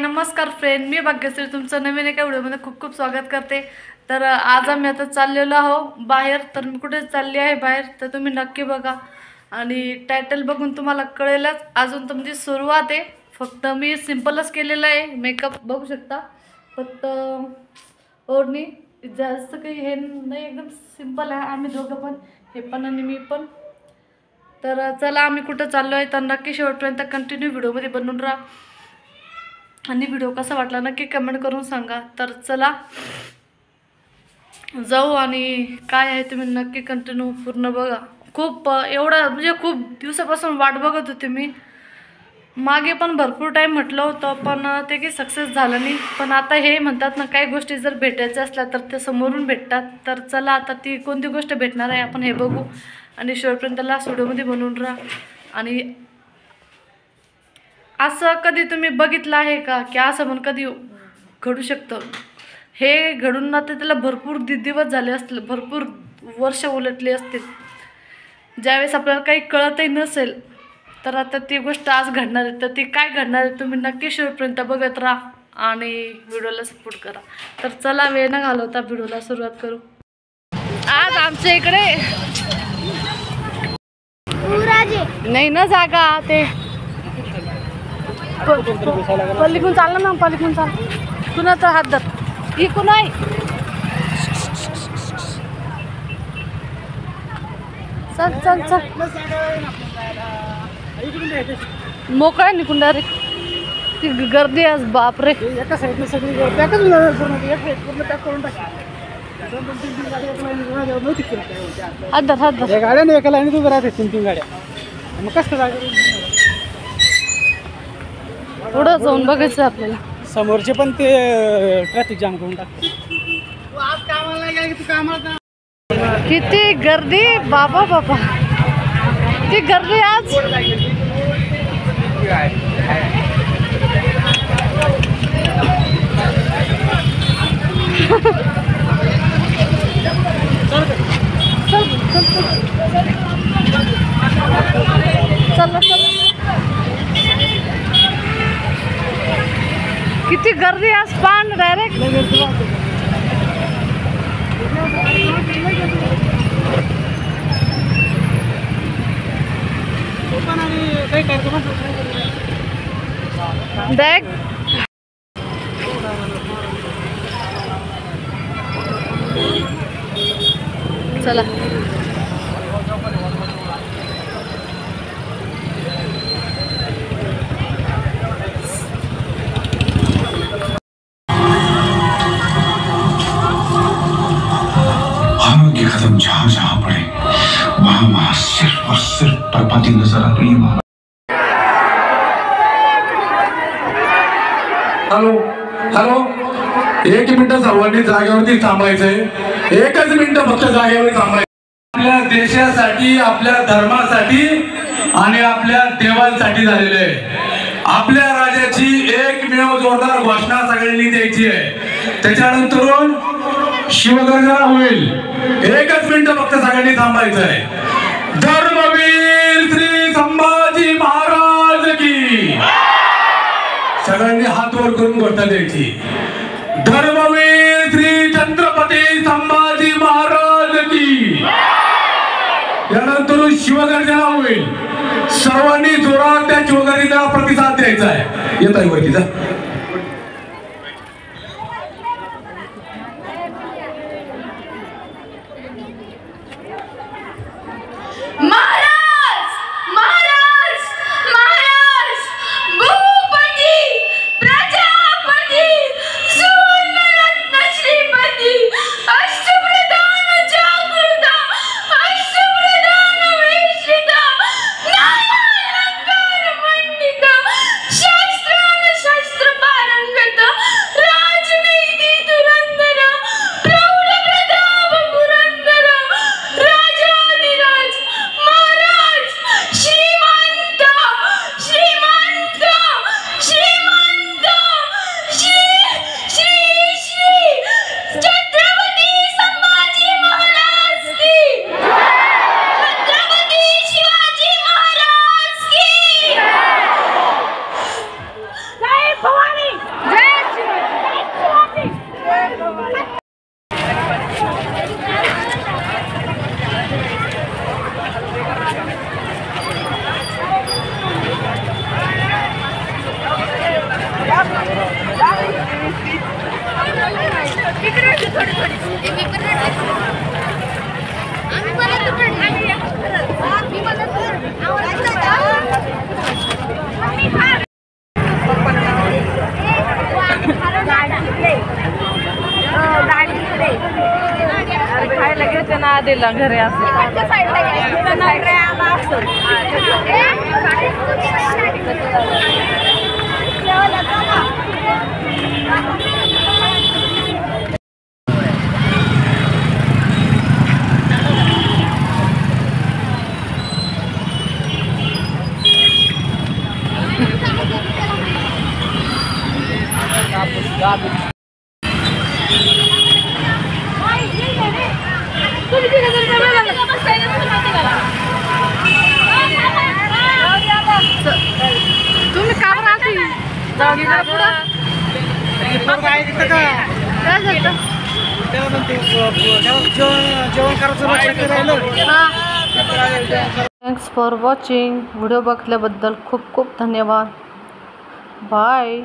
नमस्कार फ्रेंड, मी भाग्यश्री तुमचं नवीन एका व्हिडिओमध्ये खूप खूप स्वागत करते। तर आज आम्ही आता चाललेलो आहो बाहेर। तर मी कुठे चालली आहे बाहेर तर तुम्ही नक्की बघा आणि टायटल बघून तुम्हाला कळेलच। अजून तुमची सुरुवात आहे, फक्त मी सिंपलच केलेला आहे। मेकअप बघू शकता, फक्त ओढणी जास्त काही हे नाही, एकदम सिंपल आहे। आम्ही दोघं पण, हे पण आणि मी पण। तर चला आम्ही कुठं चाललो आहे तर नक्की शेवटपर्यंत कंटिन्यू व्हिडिओमध्ये बनून राहा आणि व्हिडिओ कसा वाटला नक्की कमेंट करून सांगा। तर चला जाऊ आणि काय आहे तुम्ही नक्की कंटिन्यू पूर्ण बघा। खूप एवढा म्हणजे खूप दिवसापासून वाट बघत होते मी, मागे पण भरपूर टाईम म्हटलं होतं पण ते काही सक्सेस झालं नाही। पण आता हे म्हणतात ना, काही गोष्टी जर भेटायच्या असल्या तर ते समोरून भेटतात। तर चला आता ती कोणती गोष्ट भेटणार आहे आपण हे बघू आणि शेवटपर्यंत लास्ट व्हिडिओमध्ये बनवून राहा। आणि असं कधी तुम्ही बघितलं आहे का की असं पण कधी घडू शकतं? हे घडून ना त्याला भरपूर दिवस झाले असतील, भरपूर वर्ष उलटली असतील, ज्यावेळेस आपल्याला काही कळतही नसेल। तर आता ती गोष्ट आज घडणार आहे, तर ती काय घडणार आहे तुम्ही नक्की शेवटपर्यंत बघत राहा आणि व्हिडिओला सपोर्ट करा। तर चला वेळ न घालवता व्हिडिओला सुरुवात करू। आज आमच्या इकडे नाही ना जागा, ते पलीकडून चाललं ना, पलीकडून चाल, कुणाचा हात धर, इकडून आहे। चल चल चल, मोकळा निघून डायरेक्ट, ती गर्दी आज बापरे। एका साईडने सगळी हात धर हात धर, गाड्या नाही, एका लाईनीत उभं राहते 3-3 गाड्या, मग कसं जागा पुढं जाऊन बघायचं आपल्याला। समोरचे पण ते ट्रॅफिक जाम करून टाकते। किती गर्दी बाबा बाबा, किती गर्दी आज। चल किती गर्दी आज, पान डायरेक्ट डायरेक्ट चला कदम जहां जहां पड़े वहां वहां सिर्फ और सिर्फ बर्बादी नजर आ रही है। हॅलो हॅलो, 1 मिनिट सर्वांनी जागेवरती थांबायचंय, 1च मिनिट फक्त जागेवर थांबायचं। आपल्या देशासाठी, आपल्या धर्मासाठी आणि आपल्या देवांसाठी झालेलं आहे। आपल्या राजाची एकमेव जोरदार घोषणा सगळ्यांनी द्यायची आहे, त्याच्यानंतर शिवगर्जना होईल। 1च मिनिट फक्त सगळ्यांनी थांबायचं आहे। धर्मवीर श्री संभाजी महाराज की, सगळ्यांनी हात वर करून घोषणा द्यायची। धर्मवीर श्री छत्रपती संभाजी महाराज की। यानंतर शिवगर्जना होईल, सर्वांनी जोरात त्या शिवगर्जनेला प्रतिसाद द्यायचा आहे। येत आहे वरतीचा शास्त्र खायला घेते ना आधीला घरी असं तुम्ही का राहते थँक्स फॉर वॉचिंग. व्हिडिओ बघितल्याबद्दल खूप खूप धन्यवाद. बाय.